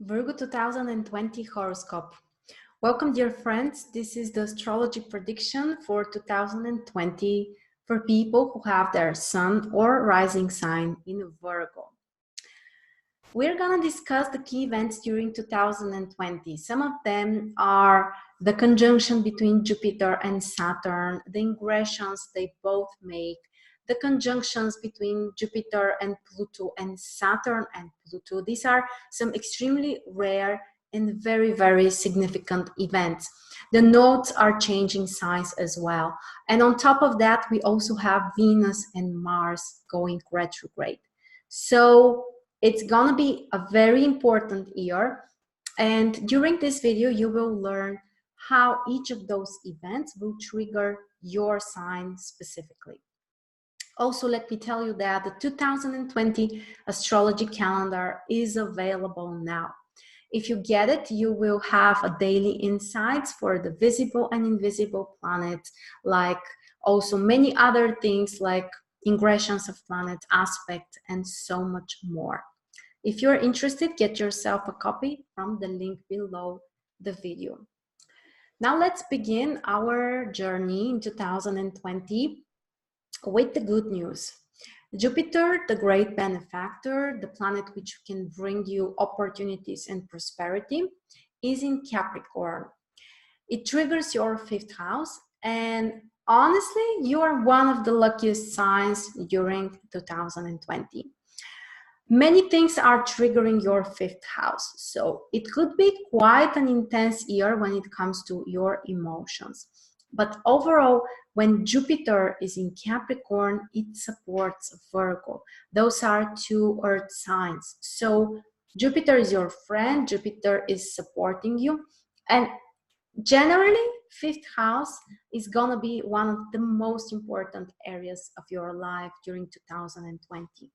Virgo 2020 horoscope. Welcome, dear friends. This is the astrology prediction for 2020 for people who have their sun or rising sign in Virgo. We're going to discuss the key events during 2020. Some of them are the conjunction between Jupiter and Saturn, the ingressions they both make, the conjunctions between Jupiter and Pluto, and Saturn and Pluto. These are some extremely rare and very, very significant events. The nodes are changing signs as well. And on top of that, we also have Venus and Mars going retrograde. So it's gonna be a very important year. And during this video, you will learn how each of those events will trigger your sign specifically. Also, let me tell you that the 2020 astrology calendar is available now. If you get it, you will have a daily insights for the visible and invisible planets, like also many other things like ingressions of planets, aspects, and so much more. If you're interested, get yourself a copy from the link below the video. Now let's begin our journey in 2020 with the good news. Jupiter, the great benefactor, the planet which can bring you opportunities and prosperity, is in Capricorn. It triggers your 5th house, and honestly, you are one of the luckiest signs during 2020. Many things are triggering your 5th house, so it could be quite an intense year when it comes to your emotions. But overall, when Jupiter is in Capricorn, it supports Virgo. Those are two earth signs. So Jupiter is your friend, Jupiter is supporting you. And generally, 5th house is gonna be one of the most important areas of your life during 2020.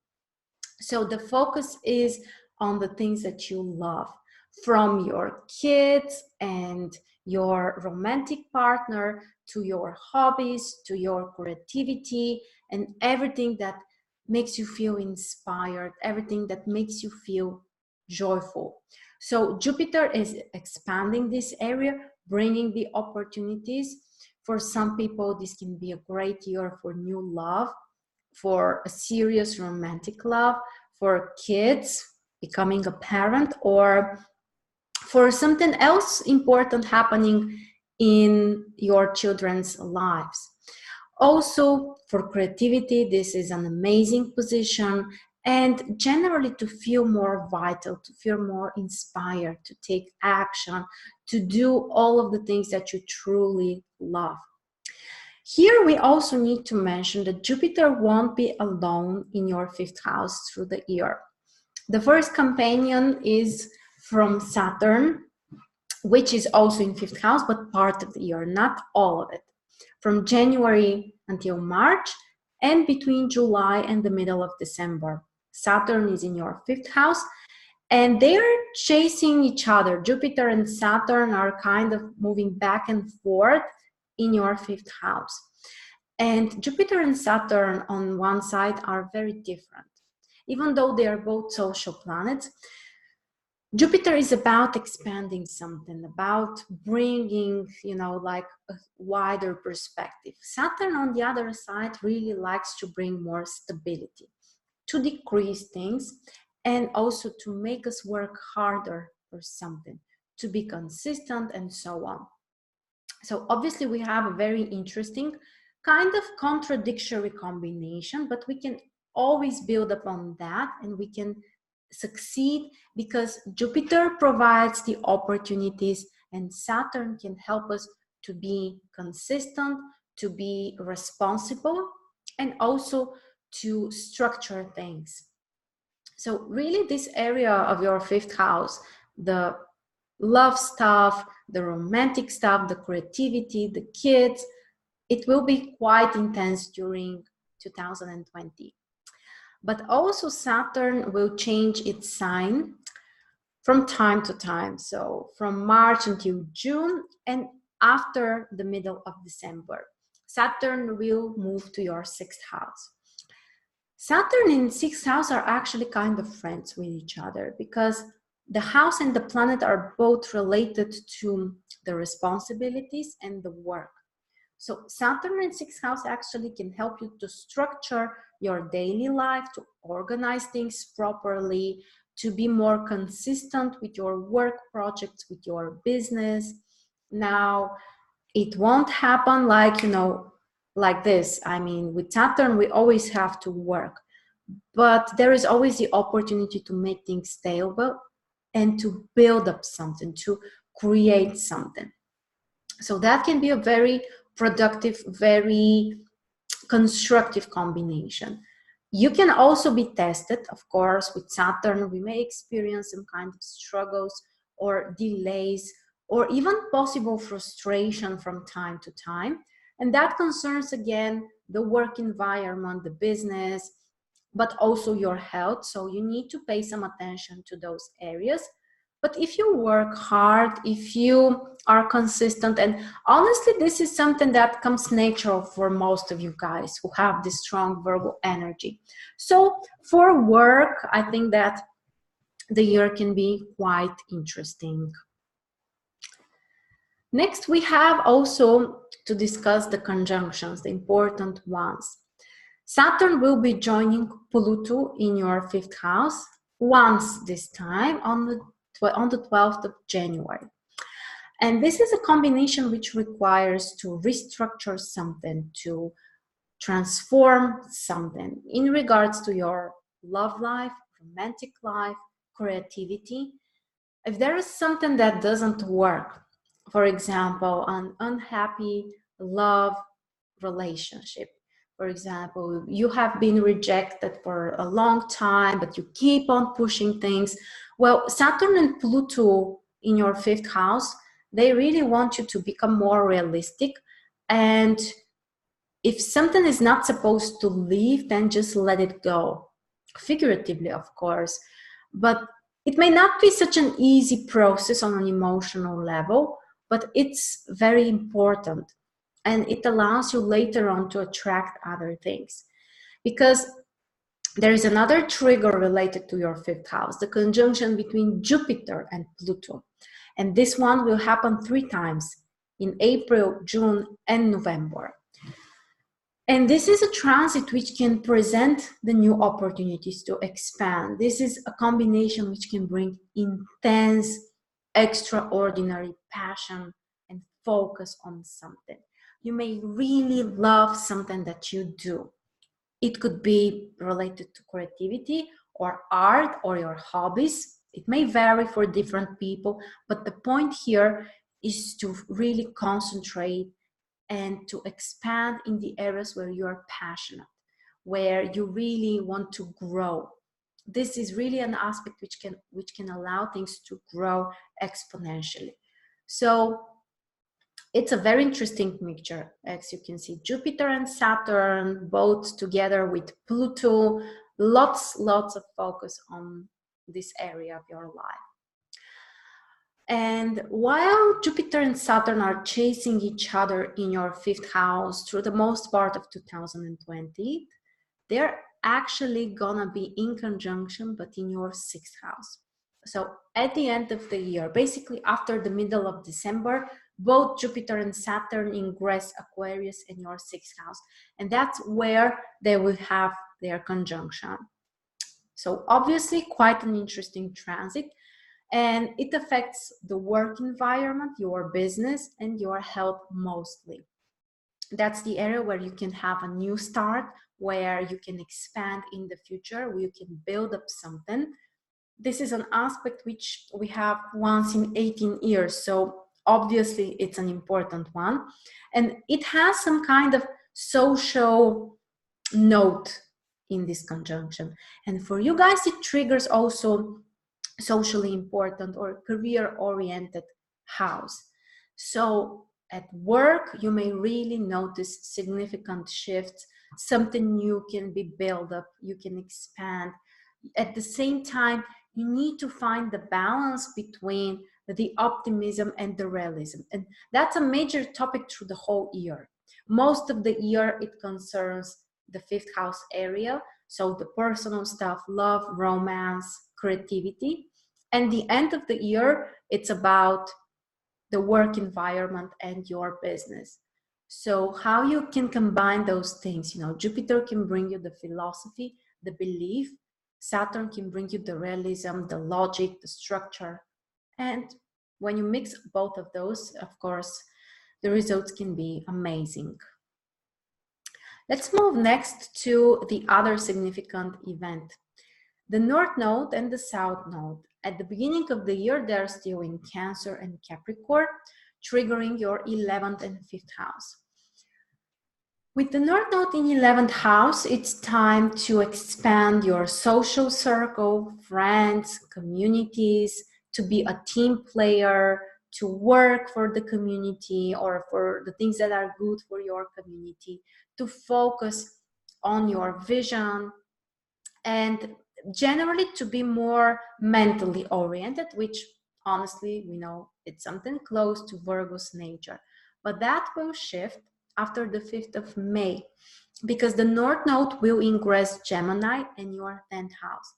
So the focus is on the things that you love, from your kids and your romantic partner to your hobbies, to your creativity, and everything that makes you feel inspired, everything that makes you feel joyful. So Jupiter is expanding this area, bringing the opportunities. For some people, this can be a great year for new love, for a serious romantic love, for kids becoming a parent, or for something else important happening in your children's lives. Also, for creativity, this is an amazing position, and generally to feel more vital, to feel more inspired, to take action, to do all of the things that you truly love. Here we also need to mention that Jupiter won't be alone in your 5th house through the year. The first companion is from Saturn, which is also in 5th house, but part of the year, not all of it. From January until March, and between July and the middle of December. Saturn is in your 5th house, and they're chasing each other. Jupiter and Saturn are kind of moving back and forth in your 5th house. And Jupiter and Saturn on one side are very different. Even though they are both social planets, Jupiter is about expanding something, about bringing, like a wider perspective. Saturn, on the other side, really likes to bring more stability, to decrease things, and also to make us work harder for something, to be consistent, and so on. So obviously we have a very interesting kind of contradictory combination, but we can always build upon that, and we can succeed because Jupiter provides the opportunities and Saturn can help us to be consistent, to be responsible, and also to structure things. So really this area of your 5th house, the love stuff, the romantic stuff, the creativity, the kids, it will be quite intense during 2020. But also Saturn will change its sign from time to time. So from March until June, and after the middle of December, Saturn will move to your 6th house. Saturn and 6th house are actually kind of friends with each other because The house and the planet are both related to the responsibilities and the work. So Saturn in sixth house actually can help you to structure your daily life, to organize things properly, to be more consistent with your work projects, with your business. Now, it won't happen like, like this. I mean, with Saturn, we always have to work, but there is always the opportunity to make things stable and to build up something, to create something. So that can be a very productive, very constructive combination. You can also be tested, of course, with Saturn. We may experience some kind of struggles or delays or even possible frustration from time to time. And that concerns, again, the work environment, the business, but also your health. So you need to pay some attention to those areas. But if you work hard, if you are consistent, and honestly, this is something that comes natural for most of you guys who have this strong Virgo energy. So for work, I think that the year can be quite interesting. Next, we have also to discuss the conjunctions, the important ones. Saturn will be joining Pluto in your fifth house once this time on the 12th of January. And this is a combination which requires to restructure something, to transform something in regards to your love life, romantic life, creativity. If there is something that doesn't work, for example, an unhappy love relationship, for example, you have been rejected for a long time, but you keep on pushing things. Well, Saturn and Pluto in your fifth house, they really want you to become more realistic. And if something is not supposed to leave, then just let it go. Figuratively, of course. But it may not be such an easy process on an emotional level, but it's very important. And it allows you later on to attract other things. Because there is another trigger related to your fifth house, the conjunction between Jupiter and Pluto. And this one will happen 3 times in April, June, and November. And this is a transit which can present the new opportunities to expand. This is a combination which can bring intense, extraordinary passion and focus on something. You may really love something that you do. It could be related to creativity or art or your hobbies. It may vary for different people, but the point here is to really concentrate and to expand in the areas where you are passionate, where you really want to grow. This is really an aspect which can allow things to grow exponentially. So it's a very interesting mixture. As you can see, Jupiter and Saturn both together with Pluto, lots of focus on this area of your life. And while Jupiter and Saturn are chasing each other in your fifth house through the most part of 2020, they're actually gonna be in conjunction, but in your sixth house. So at the end of the year, basically after the middle of December, both Jupiter and Saturn ingress Aquarius in your sixth house. And that's where they will have their conjunction. So obviously quite an interesting transit. And it affects the work environment, your business, and your health mostly. That's the area where you can have a new start, where you can expand in the future, where you can build up something. This is an aspect which we have once in 18 years, so obviously it's an important one. And it has some kind of social note in this conjunction. And for you guys, it triggers also socially important or career-oriented house. So at work, you may really notice significant shifts. Something new can be built up, you can expand. At the same time, you need to find the balance between the optimism and the realism. And that's a major topic through the whole year. Most of the year, it concerns the fifth house area. So the personal stuff, love, romance, creativity. And the end of the year, it's about the work environment and your business. So how you can combine those things, you know, Jupiter can bring you the philosophy, the belief, Saturn can bring you the realism, the logic, the structure. And when you mix both of those, of course, the results can be amazing. Let's move next to the other significant event. The North Node and the South Node. At the beginning of the year, they're still in Cancer and Capricorn, triggering your 11th and 5th house. With the North Node in 11th house, it's time to expand your social circle, friends, communities, to be a team player, to work for the community or for the things that are good for your community, to focus on your vision, and generally to be more mentally oriented, which honestly, we know it's something close to Virgo's nature. But that will shift after the 5th of May, because the North Node will ingress Gemini in your 10th house.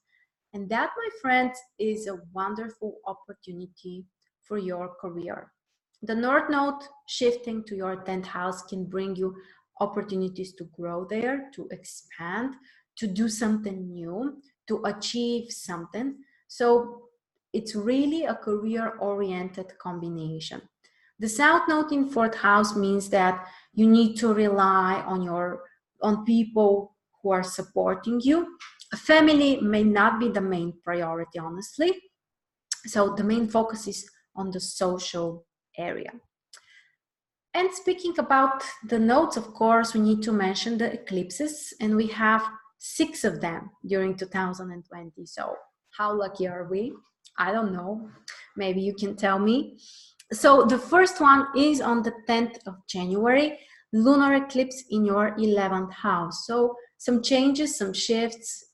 And that, my friends, is a wonderful opportunity for your career. The North Node shifting to your 10th house can bring you opportunities to grow there, to expand, to do something new, to achieve something. So it's really a career-oriented combination. The South Node in 4th house means that you need to rely on people who are supporting you. A family may not be the main priority, honestly. So the main focus is on the social area. And speaking about the nodes, of course, we need to mention the eclipses, and we have 6 of them during 2020. So how lucky are we? I don't know. Maybe you can tell me. So the first one is on the 10th of January, lunar eclipse in your 11th house. So some changes, some shifts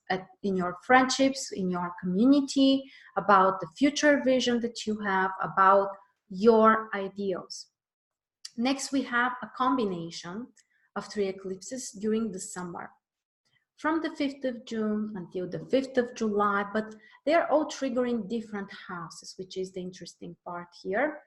in your friendships, in your community, about the future vision that you have, about your ideals. Next, we have a combination of 3 eclipses during the summer, from the 5th of June until the 5th of July, but they're all triggering different houses, which is the interesting part here.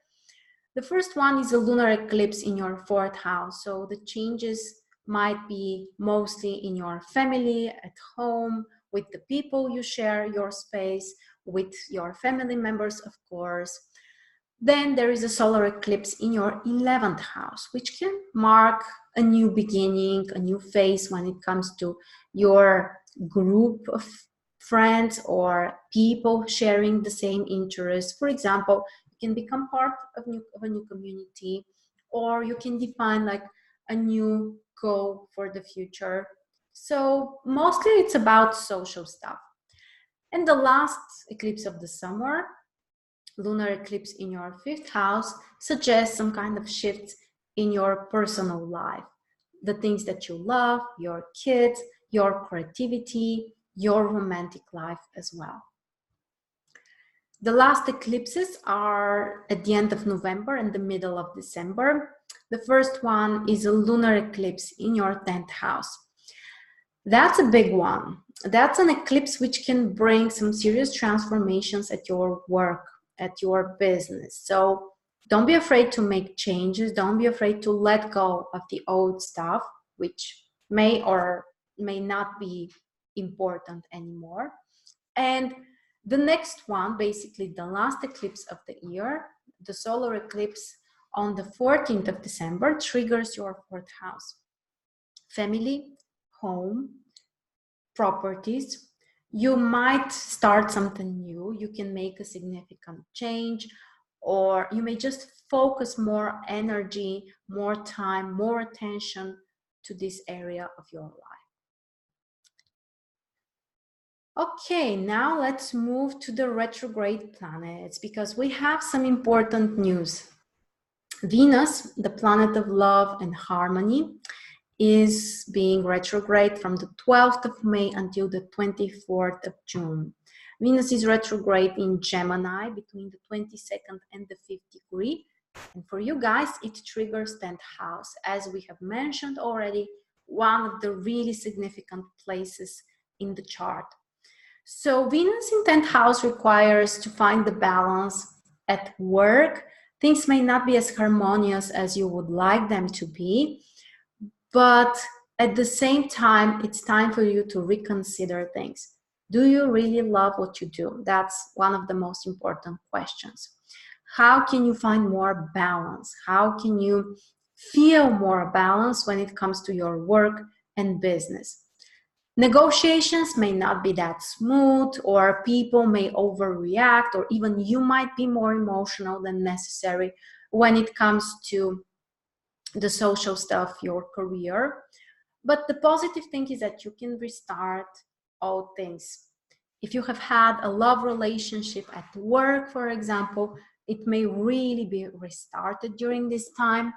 The first one is a lunar eclipse in your 4th house, so the changes might be mostly in your family, at home, with the people you share your space, with your family members, of course. Then there is a solar eclipse in your 11th house, which can mark a new beginning, a new phase when it comes to your group of friends or people sharing the same interests. For example, you can become part of a new community, or you can define like a new goal for the future. So mostly it's about social stuff. And the last eclipse of the summer, lunar eclipse in your 5th house, suggests some kind of shift in your personal life. The things that you love, your kids, your creativity, your romantic life as well. The last eclipses are at the end of November and the middle of December. The first one is a lunar eclipse in your 10th house. That's a big one. That's an eclipse which can bring some serious transformations at your work, at your business. So don't be afraid to make changes. Don't be afraid to let go of the old stuff, which may or may not be important anymore. And the next one, basically the last eclipse of the year, the solar eclipse on the 14th of December, triggers your 4th house. Family, home, properties. You might start something new. You can make a significant change, or you may just focus more energy, more time, more attention to this area of your life. Okay, now let's move to the retrograde planets, because we have some important news. Venus, the planet of love and harmony, is being retrograde from the 12th of May until the 24th of June. Venus is retrograde in Gemini between the 22nd and the 5th degree. And for you guys, it triggers 10th house. As we have mentioned already, one of the really significant places in the chart. So Venus in 10th house requires to find the balance at work. Things may not be as harmonious as you would like them to be, but at the same time, it's time for you to reconsider things. Do you really love what you do? That's one of the most important questions. How can you find more balance? How can you feel more balance when it comes to your work and business? Negotiations may not be that smooth, or people may overreact, or even you might be more emotional than necessary when it comes to the social stuff, your career. But the positive thing is that you can restart all things. If you have had a love relationship at work, for example, it may really be restarted during this time.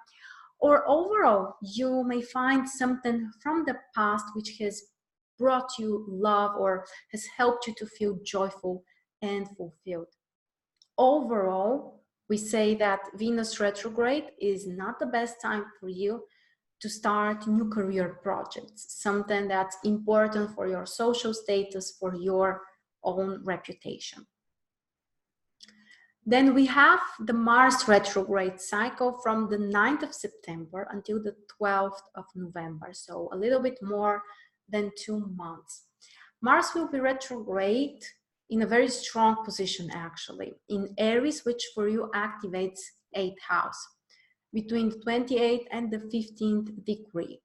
Or overall, you may find something from the past which has brought you love or has helped you to feel joyful and fulfilled. Overall, we say that Venus retrograde is not the best time for you to start new career projects, something that's important for your social status, for your own reputation. Then we have the Mars retrograde cycle from the 9th of September until the 12th of November, so a little bit more than 2 months. Mars will be retrograde in a very strong position, actually, in Aries, which for you activates 8th house, between the 28th and the 15th degree.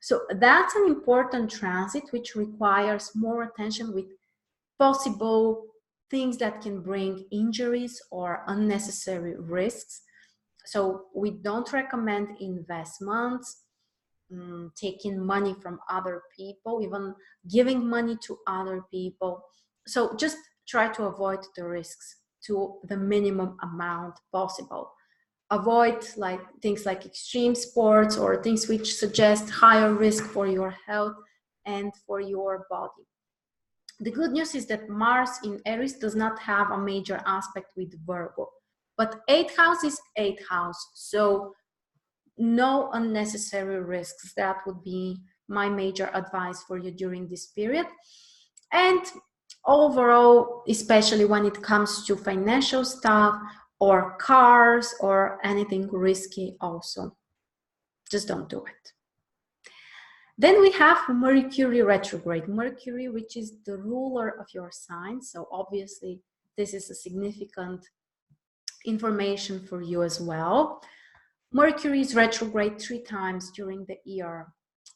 So that's an important transit which requires more attention with possible things that can bring injuries or unnecessary risks. So we don't recommend investments, taking money from other people, even giving money to other people. So just try to avoid the risks to the minimum amount possible. Avoid things like extreme sports or things which suggest higher risk for your health and for your body. The good news is that Mars in Aries does not have a major aspect with Virgo, but 8th house is 8th house, so no unnecessary risks. That would be my major advice for you during this period. And overall, especially when it comes to financial stuff or cars or anything risky, also just don't do it. Then we have Mercury retrograde. Mercury, which is the ruler of your sign. So obviously, this is a significant information for you as well. Mercury is retrograde 3 times during the year.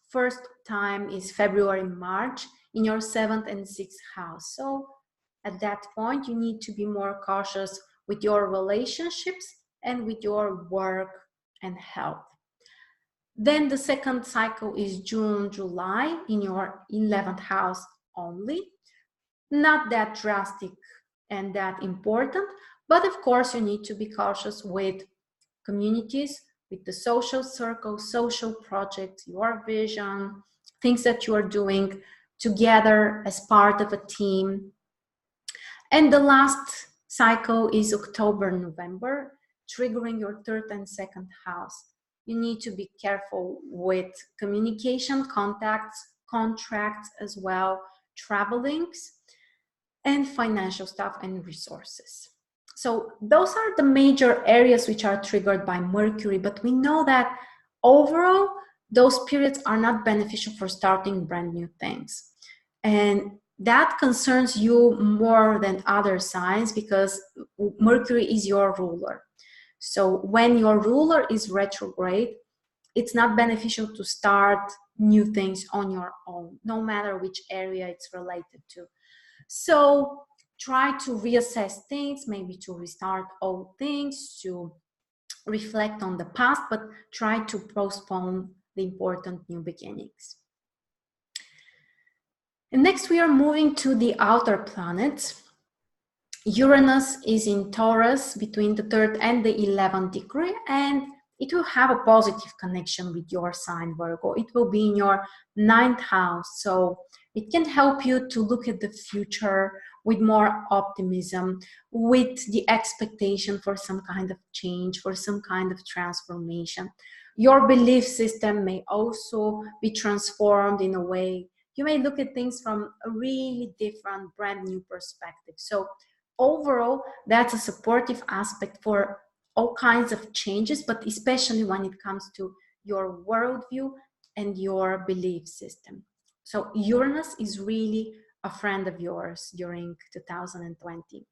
First time is February, March in your 7th and 6th house. So at that point, you need to be more cautious with your relationships and with your work and health. Then the second cycle is June, July in your 11th house only. Not that drastic and that important, but of course you need to be cautious with communities, with the social circle, social projects, your vision, things that you are doing together as part of a team. And the last cycle is October, November, triggering your 3rd and 2nd house. You need to be careful with communication, contacts, contracts as well, travelings, and financial stuff and resources. So those are the major areas which are triggered by Mercury, but we know that overall, those periods are not beneficial for starting brand new things. And that concerns you more than other signs because Mercury is your ruler. So when your ruler is retrograde, it's not beneficial to start new things on your own, no matter which area it's related to. So try to reassess things, maybe to restart old things, to reflect on the past, but try to postpone the important new beginnings. And next we are moving to the outer planets. Uranus is in Taurus between the 3rd and the 11th degree, and it will have a positive connection with your sign, Virgo. It will be in your 9th house, so it can help you to look at the future with more optimism, with the expectation for some kind of change, for some kind of transformation. Your belief system may also be transformed in a way you may look at things from a really different, brand new perspective. So overall, that's a supportive aspect for all kinds of changes, but especially when it comes to your worldview and your belief system. So Uranus is really a friend of yours during 2020.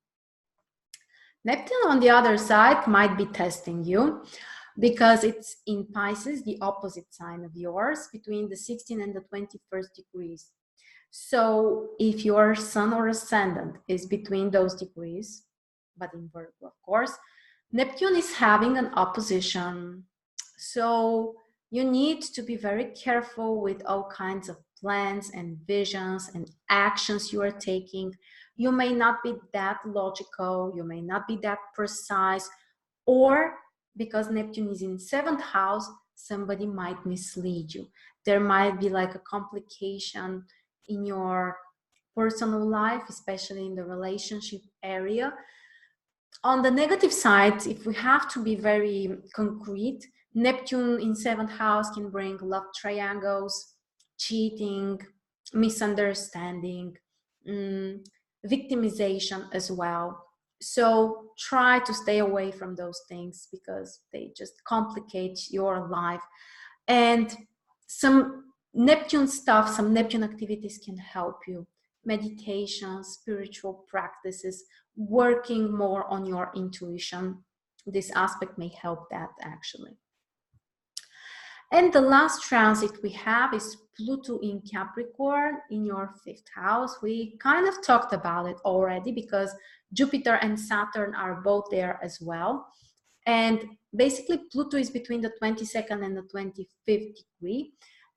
Neptune, on the other side, might be testing you because it's in Pisces, the opposite sign of yours, between the 16th and the 21st degrees. So if your sun or ascendant is between those degrees, but in Virgo, of course, Neptune is having an opposition. So you need to be very careful with all kinds of plans and visions and actions you are taking. You may not be that logical, you may not be that precise, or because Neptune is in 7th house, somebody might mislead you. There might be like a complication in your personal life, especially in the relationship area. On the negative side, if we have to be very concrete, Neptune in 7th house can bring love triangles, cheating, misunderstanding, victimization as well. So try to stay away from those things because they just complicate your life. And some Neptune stuff, some Neptune activities can help you. Meditation, spiritual practices, working more on your intuition. This aspect may help that actually. And the last transit we have is Pluto in Capricorn in your 5th house. We kind of talked about it already because Jupiter and Saturn are both there as well. And basically Pluto is between the 22nd and the 25th degree.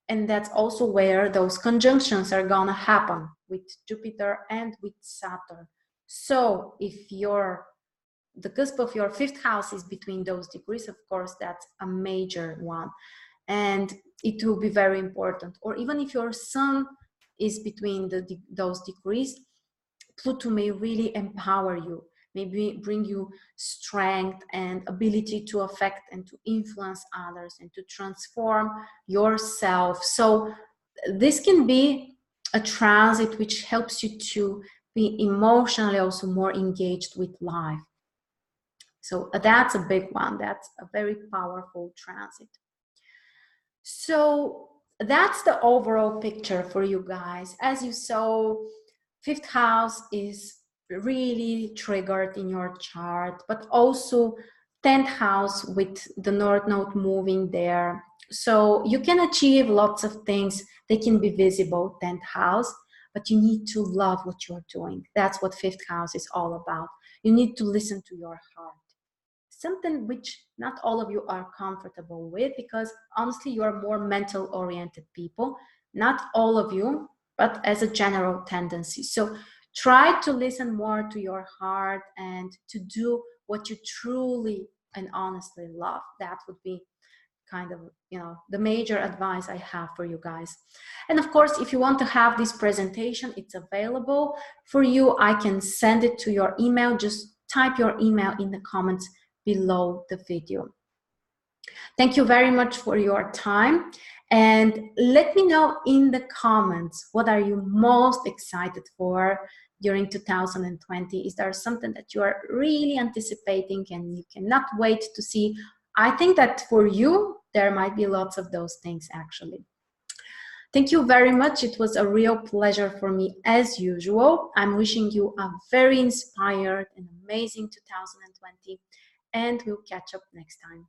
And that's also where those conjunctions are gonna happen with Jupiter and with Saturn. So if the cusp of your 5th house is between those degrees, of course, that's a major one. And it will be very important. Or even if your sun is between those degrees, Pluto may really empower you, maybe bring you strength and ability to affect and to influence others and to transform yourself. So this can be a transit which helps you to be emotionally also more engaged with life. So that's a big one. That's a very powerful transit. So that's the overall picture for you guys. As you saw, 5th house is really triggered in your chart, but also 10th house with the North Node moving there. So you can achieve lots of things. They can be visible, 10th house, but you need to love what you're doing. That's what 5th house is all about. You need to listen to your heart. Something which not all of you are comfortable with, because honestly, you are more mental oriented people. Not all of you, but as a general tendency. So try to listen more to your heart and to do what you truly and honestly love. That would be kind of, the major advice I have for you guys. And of course, if you want to have this presentation, it's available for you. I can send it to your email. Just type your email in the comments below the video. Thank you very much for your time, and let me know in the comments, what are you most excited for during 2020? Is there something that you are really anticipating and you cannot wait to see? I think that for you, there might be lots of those things actually. Thank you very much. It was a real pleasure for me as usual. I'm wishing you a very inspired and amazing 2020. And we'll catch up next time.